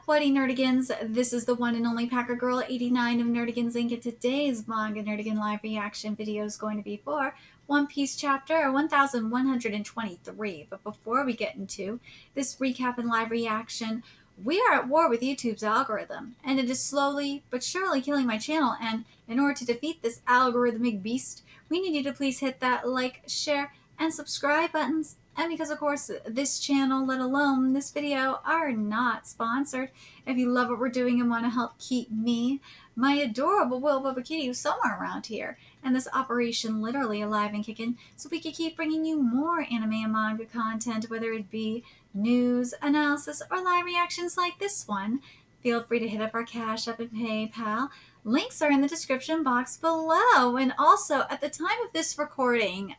Whatty Nerdigans, this is the one and only Packer Girl 89 of Nerdigans Inc. And today's Manga Nerdigan live reaction video is going to be for One Piece chapter 1123. But before we get into this recap and live reaction, we are at war with YouTube's algorithm, and it is slowly but surely killing my channel. And in order to defeat this algorithmic beast, we need you to please hit that like, share, and subscribe buttons. And because, of course, this channel, let alone this video, are not sponsored, if you love what we're doing and want to help keep me, my adorable Will Bubba Kitty, somewhere around here, and this operation literally alive and kicking, so we can keep bringing you more anime and manga content, whether it be news, analysis, or live reactions like this one, feel free to hit up our Cash App and PayPal. Links are in the description box below. And also, at the time of this recording,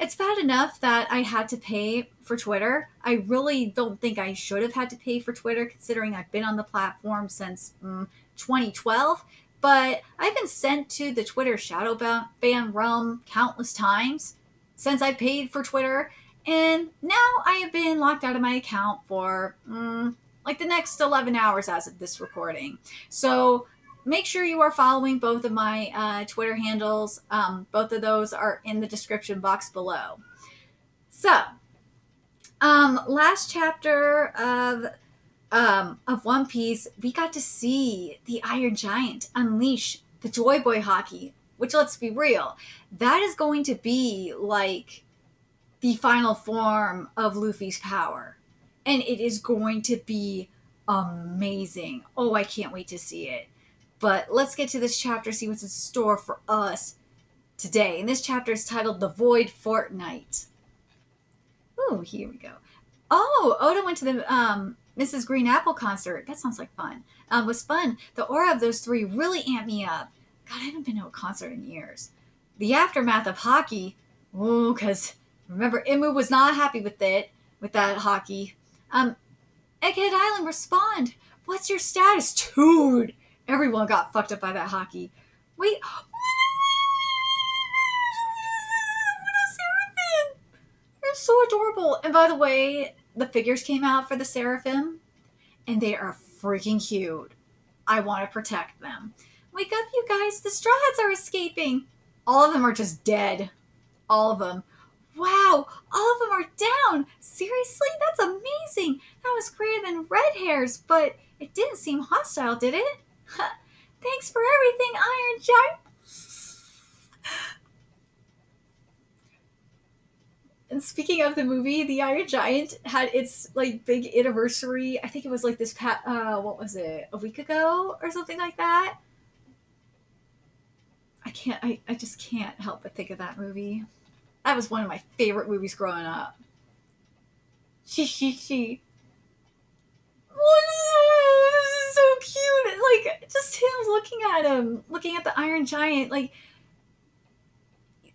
it's bad enough that I had to pay for Twitter. I really don't think I should have had to pay for Twitter, considering I've been on the platform since 2012. But I've been sent to the Twitter shadow ban realm countless times since I paid for Twitter. And now I have been locked out of my account for like the next 11 hours as of this recording. So make sure you are following both of my Twitter handles. Both of those are in the description box below. So, last chapter of One Piece, we got to see the Iron Giant unleash the Joy Boy Haki, which, let's be real, that is going to be like the final form of Luffy's power. And it is going to be amazing. Oh, I can't wait to see it. But let's get to this chapter, see what's in store for us today. And this chapter is titled The Void Fortnight. Ooh, here we go. Oh, Oda went to the Mrs. Green Apple concert. That sounds like fun. It was fun. The aura of those three really amped me up. God, I haven't been to a concert in years. The aftermath of Haki. Ooh, because remember, Imu was not happy with it, with that Haki. Egghead Island, respond. What's your status? Dude! Everyone got fucked up by that Haki. Wait, what a Seraphim! They're so adorable. And by the way, the figures came out for the Seraphim, and they are freaking cute. I want to protect them. Wake up, you guys. The Straw Hats are escaping. All of them are just dead. All of them. Wow, all of them are down. Seriously? That's amazing. That was greater than Red Hairs, but it didn't seem hostile, did it? Thanks for everything, Iron Giant. And speaking of the movie, the Iron Giant had its like big anniversary. I think it was like this what was it? A week ago or something like that. I just can't help but think of that movie. That was one of my favorite movies growing up. She. This is so cute. Like, just him looking at the Iron Giant. Like,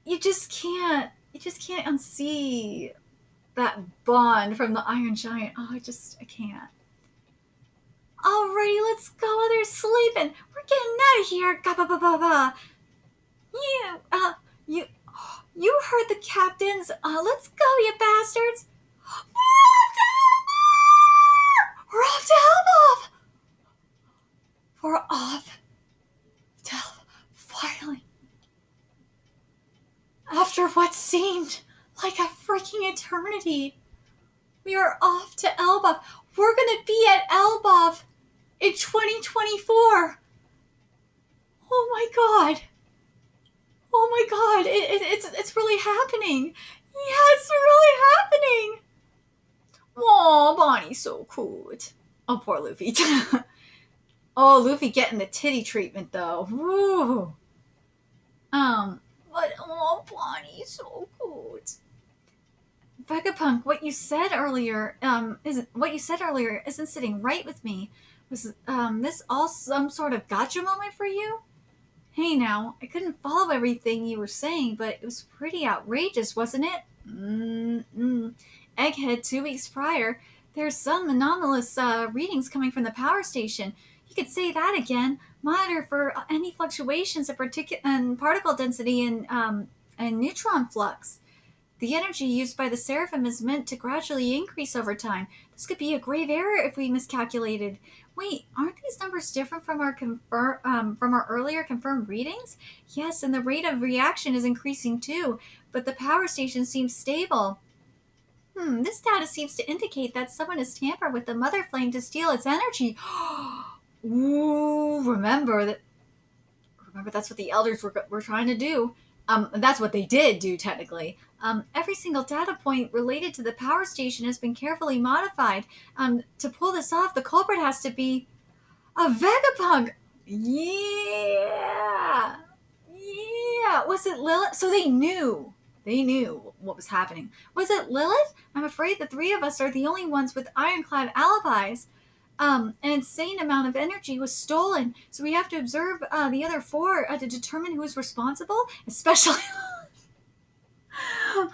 you just can't unsee that bond from the Iron Giant. Oh, I can't. Alrighty, let's go. They're sleeping. We're getting out of here. Ga-ba-ba-ba-ba. You heard the captains. Let's go, you bastards. We're off to ELBAF. We're off to ELBAF. Finally. After what seemed like a freaking eternity, we are off to ELBAF. We're going to be at ELBAF in 2024. Oh my god. Oh my god, it's really happening. Yeah, it's really happening. Aw, Bonnie's so cute. Oh, poor Luffy. Oh, Luffy getting the titty treatment, though. Woo. But, oh, Bonnie's so cute. Vegapunk, what you said earlier isn't sitting right with me. Was, this all some sort of gotcha moment for you? Hey now, I couldn't follow everything you were saying, but it was pretty outrageous, wasn't it? Egghead, 2 weeks prior, there's some anomalous readings coming from the power station. You could say that again. Monitor for any fluctuations in particle density and neutron flux. The energy used by the Seraphim is meant to gradually increase over time. This could be a grave error if we miscalculated. Wait, aren't these numbers different from our earlier confirmed readings? Yes, and the rate of reaction is increasing too, but the power station seems stable. This data seems to indicate that someone has tampered with the mother flame to steal its energy. Ooh, remember that's what the elders were trying to do. That's what they did do, technically. Every single data point related to the power station has been carefully modified. To pull this off, the culprit has to be a Vegapunk. Yeah. Yeah. Was it Lilith? So they knew. They knew what was happening. Was it Lilith? I'm afraid the three of us are the only ones with ironclad alibis. An insane amount of energy was stolen, so we have to observe the other four to determine who is responsible, especially poor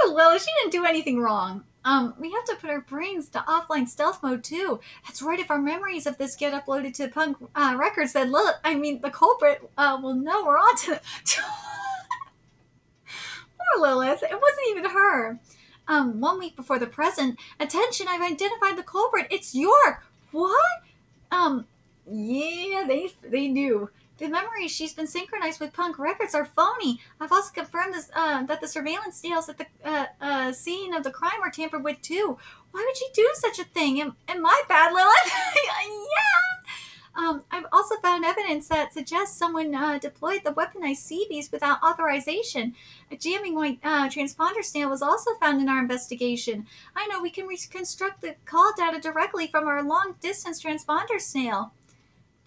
Lilith. She didn't do anything wrong. We have to put our brains to offline stealth mode too. That's right. If our memories of this get uploaded to Punk Records, then the culprit will know we're on to poor Lilith. It wasn't even her. 1 week before the present. Attention! I've identified the culprit. It's York. What? Yeah, they knew. The memories she's been synchronized with Punk Records are phony. I've also confirmed this, that the surveillance details at the scene of the crime were tampered with too. Why would she do such a thing? Am I bad, Lilith? Yeah. I've also found evidence that suggests someone deployed the weaponized CVs without authorization. A jamming white transponder snail was also found in our investigation. I know we can reconstruct the call data directly from our long-distance transponder snail.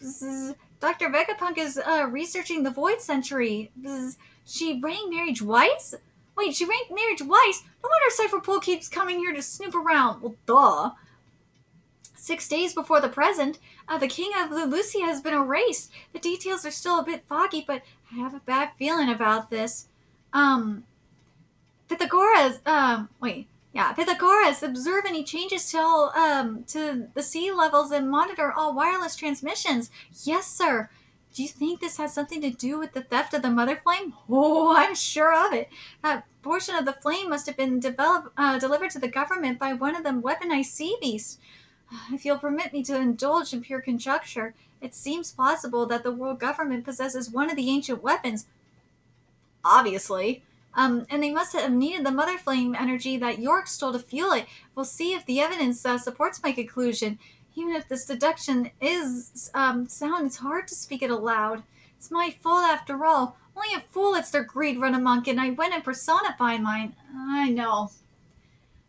Bzz. Dr. Vegapunk is researching the Void Century. Bzz. She rang Mary Weiss? Wait, she rang Mary Weiss? No wonder Cypherpole keeps coming here to snoop around. Well, duh. 6 days before the present, the king of Lucia has been erased. The details are still a bit foggy, but I have a bad feeling about this. Pythagoras, Pythagoras, observe any changes to the sea levels and monitor all wireless transmissions. Yes, sir. Do you think this has something to do with the theft of the mother flame? Oh, I'm sure of it. That portion of the flame must have been delivered to the government by one of the weaponized sea beasts. If you'll permit me to indulge in pure conjecture, it seems possible that the world government possesses one of the ancient weapons. Obviously. And they must have needed the mother flame energy that York stole to fuel it. We'll see if the evidence supports my conclusion. Even if this deduction is sound, it's hard to speak it aloud. It's my fault after all. Only a fool lets their greed run amok, and I went and personified mine. I know.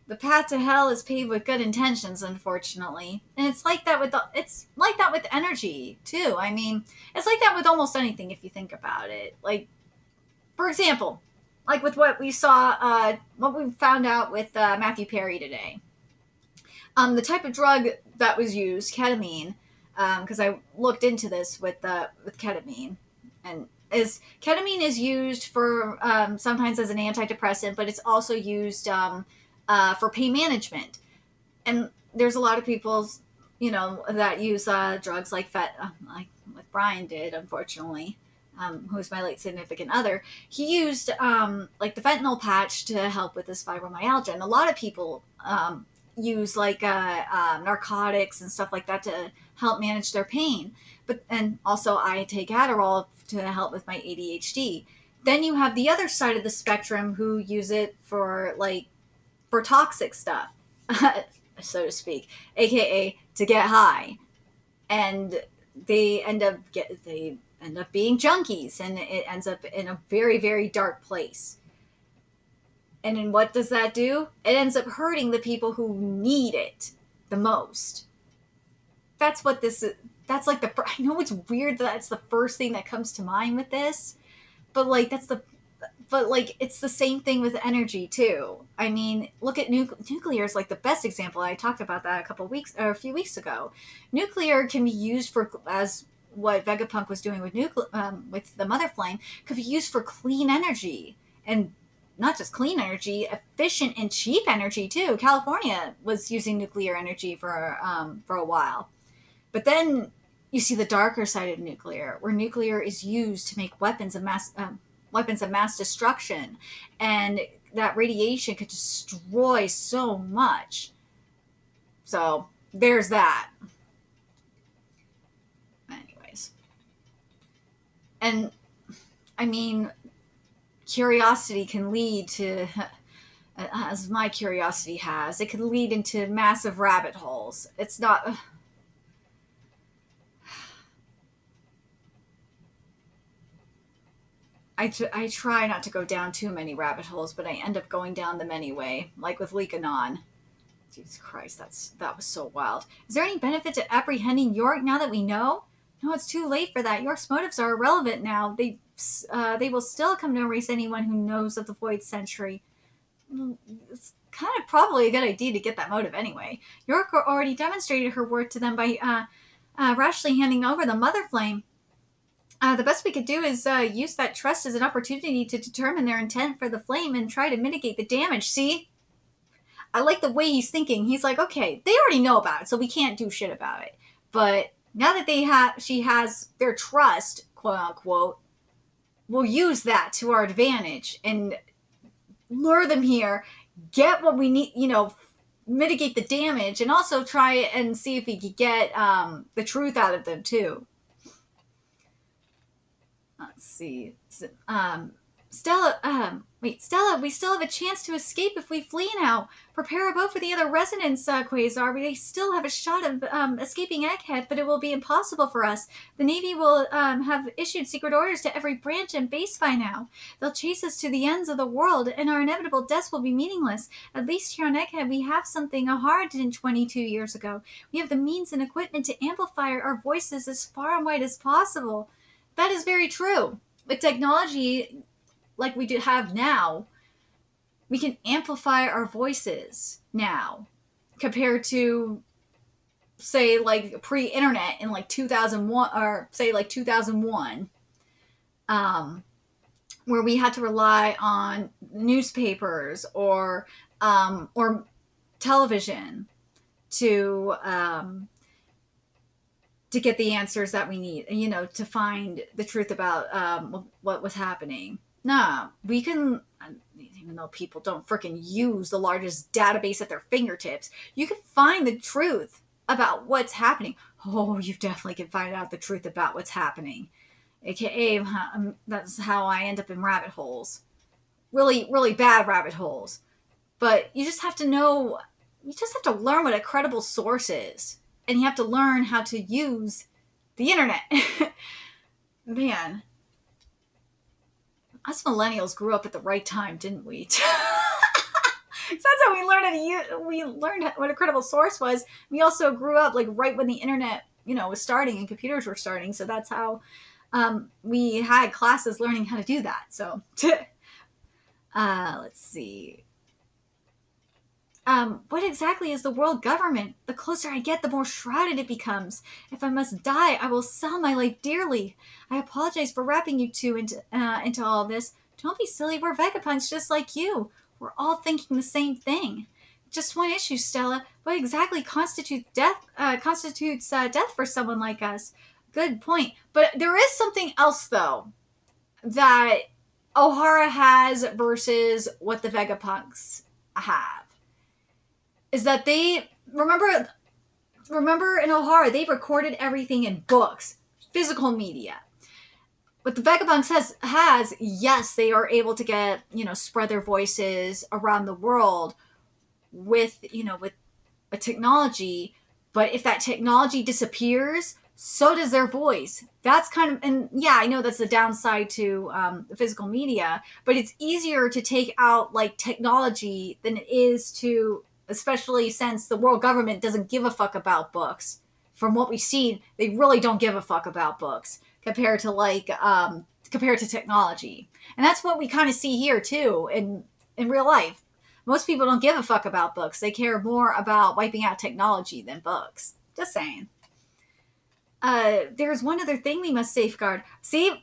The path to hell is paved with good intentions, unfortunately. And it's like that with energy, too. I mean, it's like that with almost anything if you think about it. Like, for example, like with what we saw, what we found out with Matthew Perry today. The type of drug that was used, ketamine, because I looked into this with ketamine, and ketamine is used for sometimes as an antidepressant, but it's also used for pain management. And there's a lot of people, that use drugs like what Brian did, unfortunately. Who's my late significant other, he used like the fentanyl patch to help with his fibromyalgia. And a lot of people use like narcotics and stuff like that to help manage their pain. And also I take Adderall to help with my ADHD. Then you have the other side of the spectrum who use it for toxic stuff, so to speak, aka to get high. And they end up being junkies, and it ends up in a very, very dark place. And then what does that do? It ends up hurting the people who need it the most. That's what this is. That's like I know it's weird that that's the first thing that comes to mind with this, but it's the same thing with energy too. I mean, look at nuclear is like the best example. I talked about that a few weeks ago. Nuclear can be used as what Vegapunk was doing with the mother flame, could be used for clean energy, and not just clean energy, efficient and cheap energy too. California was using nuclear energy for a while, but then you see the darker side of nuclear, where nuclear is used to make weapons of mass destruction, and that radiation could destroy so much. So there's that. Anyways. And I mean, curiosity can lead to, as my curiosity has, it can lead into massive rabbit holes. It's not. I try not to go down too many rabbit holes, but I end up going down them anyway, like with Likanon. Jesus Christ, that was so wild. Is there any benefit to apprehending York now that we know? No, it's too late for that. York's motives are irrelevant now. They will still come to erase anyone who knows of the Void Century. It's kind of probably a good idea to get that motive anyway. York already demonstrated her worth to them by rashly handing over the Mother Flame. The best we could do is use that trust as an opportunity to determine their intent for the flame and try to mitigate the damage. See? I like the way he's thinking. He's like, okay, they already know about it, so we can't do shit about it. But now that she has their trust, quote unquote, we'll use that to our advantage and lure them here, get what we need, mitigate the damage, and also try and see if we could get the truth out of them too. Let's see. Stella, we still have a chance to escape if we flee now. Prepare a boat for the other residents, Quasar. We still have a shot of escaping Egghead, but it will be impossible for us. The Navy will have issued secret orders to every branch and base by now. They'll chase us to the ends of the world, and our inevitable deaths will be meaningless. At least here on Egghead, we have something Ahara didn't 22 years ago. We have the means and equipment to amplify our voices as far and wide as possible. That is very true. With technology like we have now, we can amplify our voices now compared to, say, like pre-internet in like 2001, or say like 2001, where we had to rely on newspapers or television to get the answers that we need, to find the truth about what was happening. Nah, we can, even though people don't freaking use the largest database at their fingertips, you can find the truth about what's happening. Oh, you definitely can find out the truth about what's happening. AKA, that's how I end up in rabbit holes. Really, really bad rabbit holes. But you just have to know, you just have to learn what a credible source is. And you have to learn how to use the internet. Man. Us millennials grew up at the right time, didn't we? So that's how we learned what a credible source was. We also grew up like right when the internet, was starting and computers were starting. So that's how we had classes learning how to do that. So let's see. What exactly is the world government? The closer I get, the more shrouded it becomes. If I must die, I will sell my life dearly. I apologize for wrapping you two into all this. Don't be silly. We're Vegapunks just like you. We're all thinking the same thing. Just one issue, Stella. What exactly constitutes death for someone like us? Good point. But there is something else, though, that Ahara has versus what the Vegapunks have. Is that they, remember in Ahara, they recorded everything in books, physical media. What the Vegapunks has, yes, they are able to get, spread their voices around the world with a technology, but if that technology disappears, so does their voice. That's kind of, and yeah, I know that's the downside to the physical media, but it's easier to take out like technology than it is to, especially since the world government doesn't give a fuck about books. From what we've seen, they really don't give a fuck about books compared to technology. And that's what we kind of see here too in real life. Most people don't give a fuck about books. They care more about wiping out technology than books. Just saying. There's one other thing we must safeguard. See,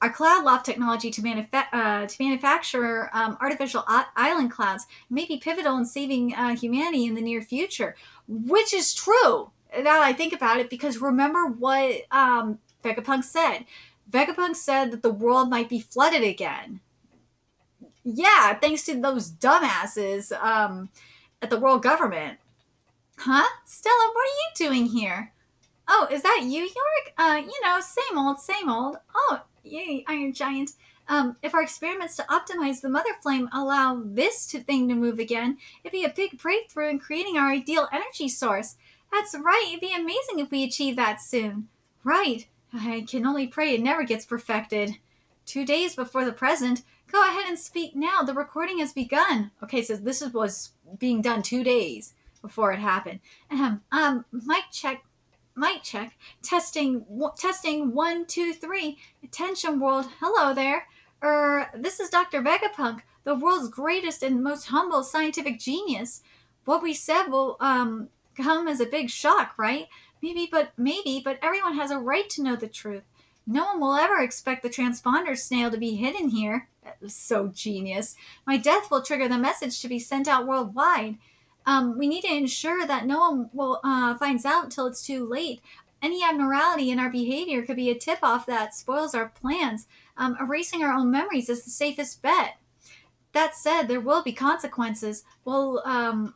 our cloud loft technology to manufacture artificial island clouds may be pivotal in saving humanity in the near future, which is true. Now I think about it, because remember what Vegapunk said. Vegapunk said that the world might be flooded again. Yeah, thanks to those dumbasses at the world government. Huh? Stella, what are you doing here? Oh, is that you, York? Same old, same old. Oh, yay, Iron Giant. If our experiments to optimize the Mother Flame allow thing to move again, it'd be a big breakthrough in creating our ideal energy source. That's right, it'd be amazing if we achieve that soon. Right. I can only pray it never gets perfected. 2 days before the present. Go ahead and speak now. The recording has begun. Okay, so this was being done 2 days before it happened. Mic check. Mic check. Testing 1, 2, 3. Attention world. Hello there. This is Dr. Vegapunk, the world's greatest and most humble scientific genius. What we said will come as a big shock, right? Maybe, but everyone has a right to know the truth. No one will ever expect the transponder snail to be hidden here. That was so genius. My death will trigger the message to be sent out worldwide. We need to ensure that no one will finds out until it's too late. Any abnormality in our behavior could be a tip-off that spoils our plans. Erasing our own memories is the safest bet. That said, there will be consequences. We'll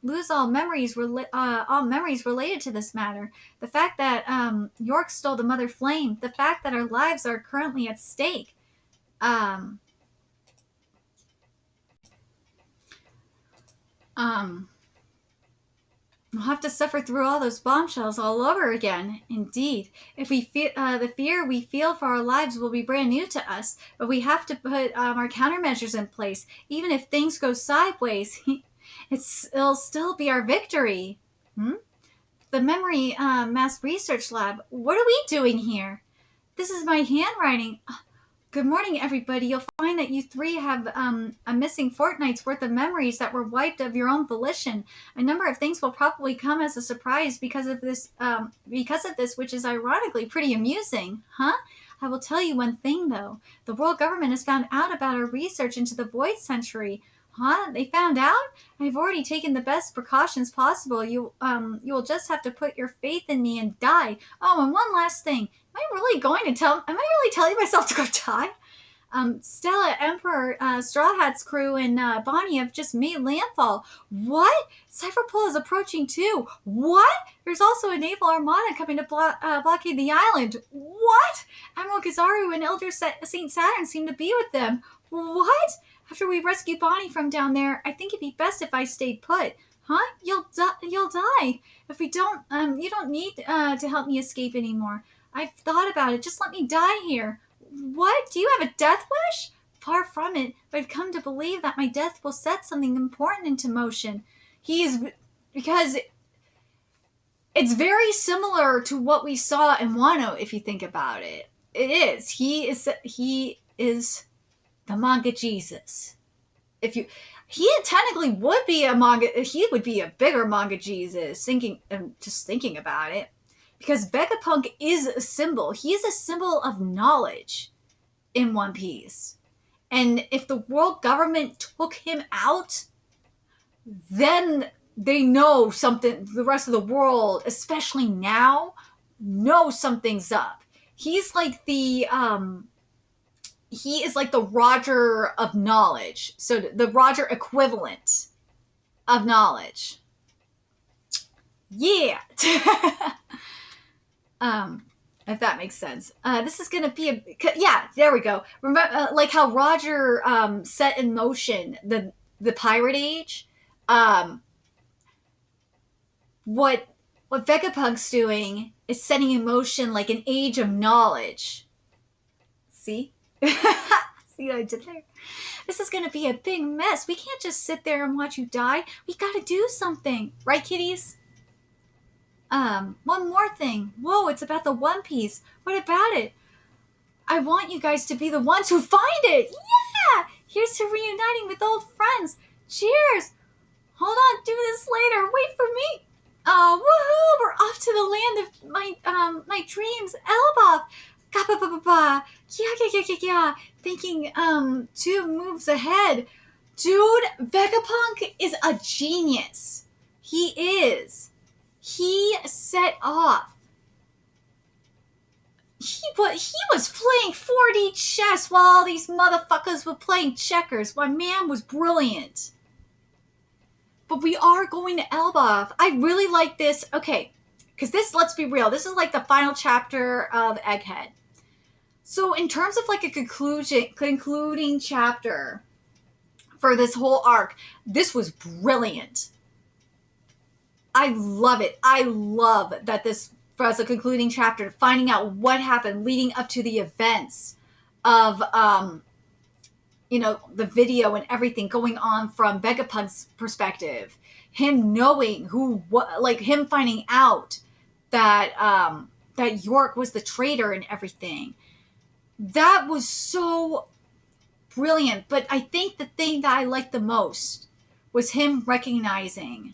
lose all memories related to this matter. The fact that York stole the Mother Flame, the fact that our lives are currently at stake. Um, We'll have to suffer through all those bombshells all over again. Indeed. If we feel the fear we feel for our lives will be brand new to us, but we have to put our countermeasures in place. Even if things go sideways, it'll still be our victory. The Memory Mass Research Lab. What are we doing here? This is my handwriting. Good morning, everybody. You'll find that you 3 have a missing fortnight's worth of memories that were wiped of your own volition. A number of things will probably come as a surprise because of this, which is ironically pretty amusing, huh? I will tell you one thing, though. The world government has found out about our research into the Void Century. Huh? They found out? I've already taken the best precautions possible. You will just have to put your faith in me and die. Oh, and one last thing. Am I really telling myself to go die? Stella, Emperor, Straw Hat's crew, and Bonnie have just made landfall. What? Cypherpole is approaching too. What? There's also a naval armada coming to blockade the island. What? Admiral Kizaru and Elder Saint Saturn seem to be with them. What? After we rescue Bonnie from down there, I think it'd be best if I stayed put. Huh? You'll die. If we don't, you don't need to help me escape anymore. I've thought about it. Just let me die here. What? Do you have a death wish? Far from it, but I've come to believe that my death will set something important into motion. Because it's very similar to what we saw in Wano, if you think about it. It is. He is the manga Jesus. He technically would be he would be a bigger manga Jesus, just thinking about it. Because Vegapunk is a symbol. He is a symbol of knowledge in One Piece. And if the world government took him out, then they know something, the rest of the world, especially now, know something's up. He is like the Roger of knowledge. So the Roger equivalent of knowledge. Yeah. If that makes sense. This is gonna be yeah, there we go. Remember, like how Roger set in motion the Pirate Age. What Vegapunk's doing is setting in motion like an age of knowledge. See? See what I did there? This is gonna be a big mess. We can't just sit there and watch you die. We gotta do something, right, kiddies? One more thing. Whoa, it's about the One Piece. What about it? I want you guys to be the ones who find it. Yeah! Here's to reuniting with old friends. Cheers! Hold on, do this later. Wait for me. Oh, woohoo! We're off to the land of my dreams. ELBAF. Ka-ba-ba-ba-ba. Yeah. Thinking, 2 moves ahead. Dude, Vegapunk is a genius. He is. He set off. He was playing 4D chess while all these motherfuckers were playing checkers. My man was brilliant. But we are going to ELBAF. I really like this. Okay, because this, let's be real, this is like the final chapter of Egghead. So in terms of like a concluding chapter for this whole arc, this was brilliant. I love it. I love that this, as a concluding chapter, finding out what happened leading up to the events of, you know, the video and everything going on from Vegapunk's perspective. Him knowing like him finding out that, that York was the traitor and everything. That was so brilliant. But I think the thing that I liked the most was him recognizing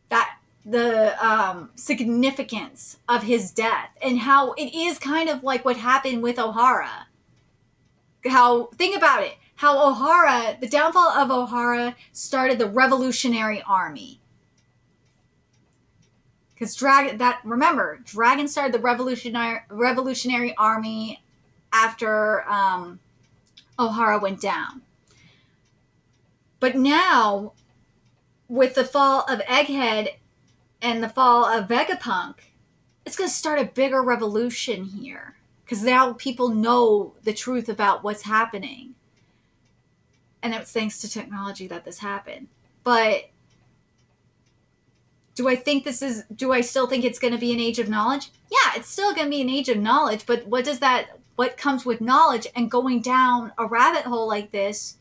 that the significance of his death and how it is kind of like what happened with Ohara. Think about it, how Ohara, the downfall of Ohara started the Revolutionary Army. Because Dragon started the Revolutionary Army after Ohara went down. But now, with the fall of Egghead and the fall of Vegapunk, it's going to start a bigger revolution here. Because now people know the truth about what's happening. And it's thanks to technology that this happened. But do I still think it's going to be an age of knowledge? Yeah, it's still going to be an age of knowledge. But what comes with knowledge and going down a rabbit hole like this,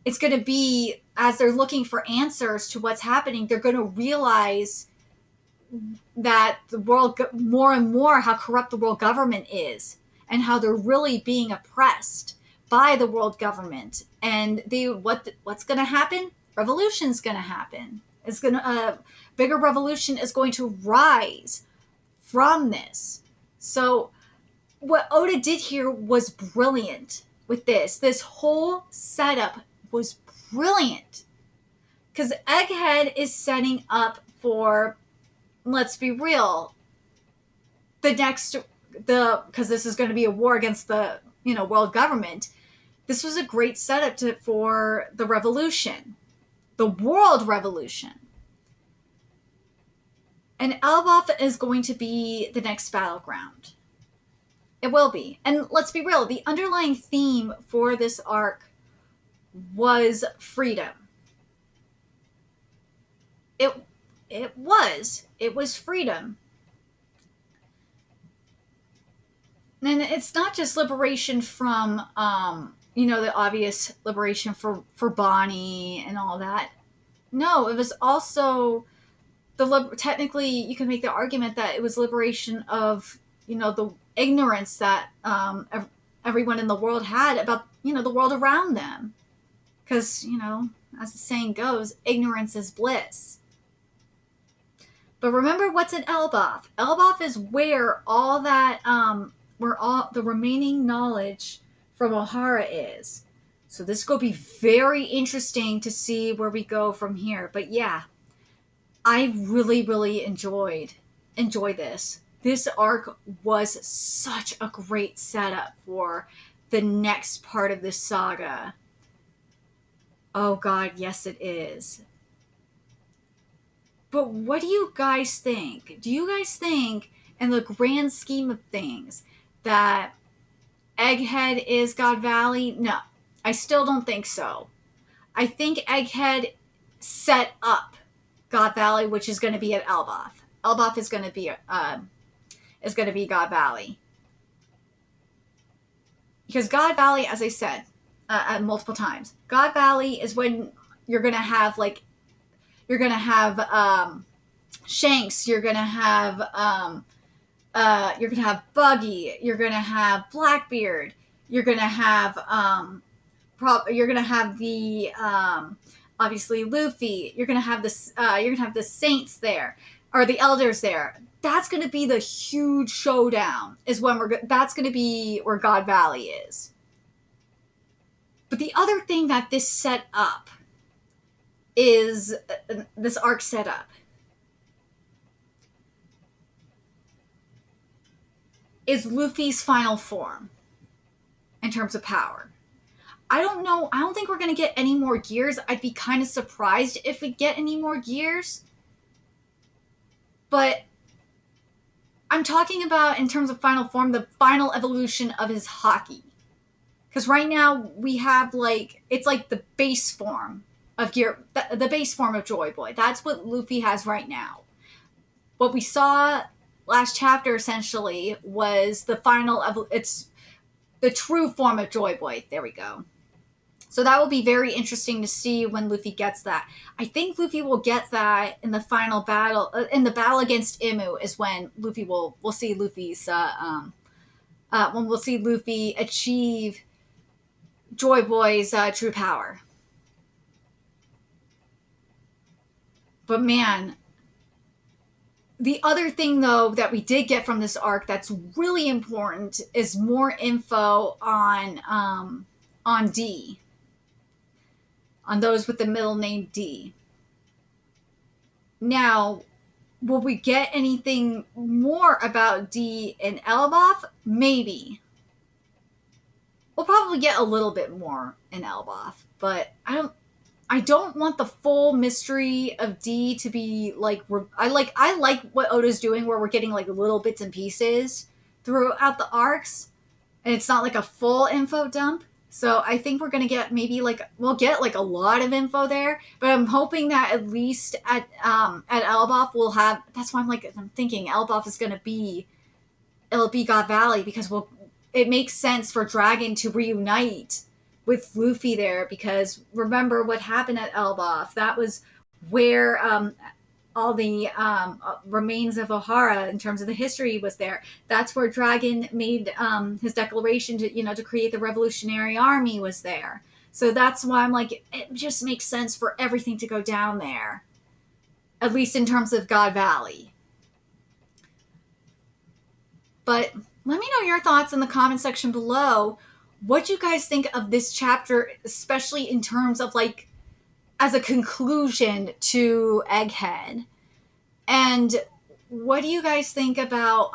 it's going to be, as they're looking for answers to what's happening, they're going to realize that the world, more and more, how corrupt the world government is and how they're really being oppressed by the world government. And what's going to happen? Revolution's going to happen. Bigger revolution is going to rise from this. So what Oda did here was brilliant with this. This whole setup was brilliant. Because Egghead is setting up for, let's be real, because this is going to be a war against the, world government. This was a great setup for the revolution, the world revolution. And ELBAF is going to be the next battleground. It will be. And let's be real, the underlying theme for this arc was freedom. It was freedom. And it's not just liberation from, the obvious liberation for Bonnie and all that. No, it was also technically you can make the argument that it was liberation of, the ignorance that everyone in the world had about, the world around them. Because, as the saying goes, ignorance is bliss. But remember what's in ELBAF. ELBAF is where all that, where all the remaining knowledge from Ohara is. So this is going to be very interesting to see where we go from here. But yeah, I really, really enjoy this. This arc was such a great setup for the next part of this saga. Oh God, yes it is. But what do you guys think? Do you guys think, in the grand scheme of things, that Egghead is God Valley? No, I still don't think so. I think Egghead set up God Valley, which is going to be at ELBAF. ELBAF is going to be God Valley. Because God Valley, as I said multiple times, God Valley is when you're going to have Shanks, you're gonna have Buggy, you're gonna have Blackbeard, you're gonna have the obviously Luffy, you're gonna have the Saints there, or the Elders there. That's gonna be the huge showdown. That's gonna be where God Valley is. But the other thing that this set up is this arc setup is Luffy's final form in terms of power. I don't know. I don't think we're going to get any more gears. I'd be kind of surprised if we get any more gears. But I'm talking about, in terms of final form, the final evolution of his haki. Because right now we have, like, it's like the base form of gear, the base form of Joy Boy. That's what Luffy has right now. What we saw last chapter, essentially, was the final, it's the true form of Joy Boy. There we go. So that will be very interesting to see when Luffy gets that. I think Luffy will get that in the final battle. In the battle against Imu is when Luffy we'll see Luffy's when we'll see Luffy achieve Joy Boy's true power. But man, the other thing though that we did get from this arc that's really important is more info on D. On those with the middle name D. Now, will we get anything more about D in ELBAF? Maybe. We'll probably get a little bit more in ELBAF, but I don't want the full mystery of D to be like, I like what Oda's doing where we're getting like little bits and pieces throughout the arcs, and it's not like a full info dump. So I think we're going to get maybe like, we'll get like a lot of info there, but I'm hoping that at least at ELBAF we'll have, that's why I'm thinking ELBAF is going to be, it'll be God Valley, because it makes sense for Dragon to reunite with Luffy there, because remember what happened at ELBAF. That was where all the remains of Ohara in terms of the history was there. That's where Dragon made his declaration to create the Revolutionary Army was there. So that's why I'm like, it just makes sense for everything to go down there, at least in terms of God Valley. But let me know your thoughts in the comment section below. What you guys think of this chapter, especially in terms of like as a conclusion to Egghead. And what do you guys think about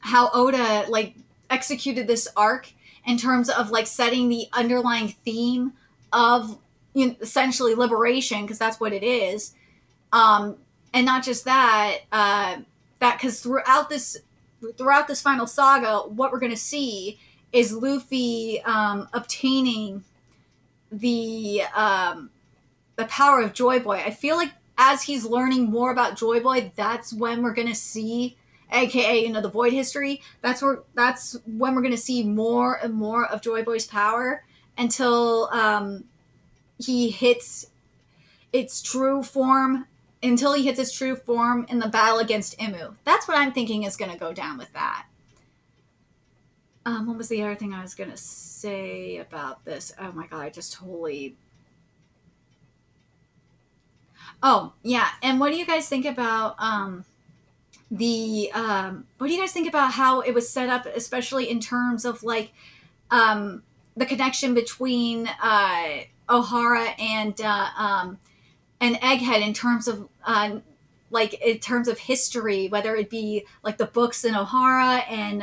how Oda like executed this arc in terms of like setting the underlying theme of essentially liberation, because that's what it is. And not just that, because throughout this final saga, what we're going to see is Luffy obtaining the power of Joy Boy. I feel like as he's learning more about Joy Boy, that's when we're gonna see, aka the Void history. That's when we're gonna see more and more of Joy Boy's power until he hits its true form. Until he hits its true form in the battle against Imu. That's what I'm thinking is gonna go down with that. What was the other thing I was gonna say about this? Oh my god, I just totally. Oh yeah, and what do you guys think about what do you guys think about how it was set up, especially in terms of like the connection between Ohara and Egghead in terms of in terms of history, whether it be like the books in Ohara and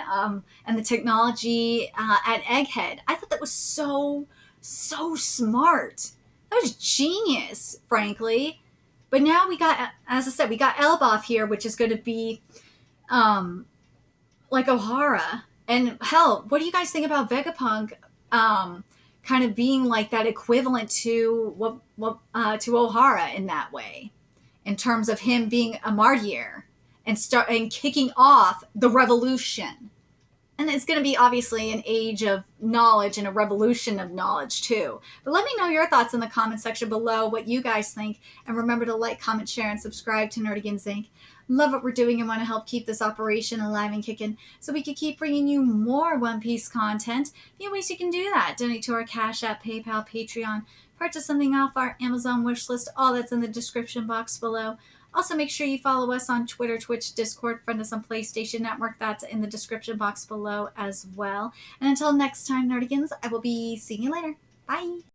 the technology at Egghead. I thought that was so smart. That was genius, frankly. But now we got, as I said, we got ELBAF here, which is going to be like Ohara. And hell, what do you guys think about Vegapunk kind of being like that equivalent to to Ohara in that way, in terms of him being a martyr and kicking off the revolution? And it's going to be obviously an age of knowledge and a revolution of knowledge too. But let me know your thoughts in the comment section below, what you guys think. And remember to like, comment, share, and subscribe to Nerdigans Inc. Love what we're doing and want to help keep this operation alive and kicking so we can keep bringing you more One Piece content. Few ways you can do that: donate to our Cash App, PayPal, Patreon, purchase something off our Amazon wish list. All that's in the description box below. Also, make sure you follow us on Twitter, Twitch, Discord, friend us on PlayStation Network. That's in the description box below as well. And until next time, Nerdigans, I will be seeing you later. Bye!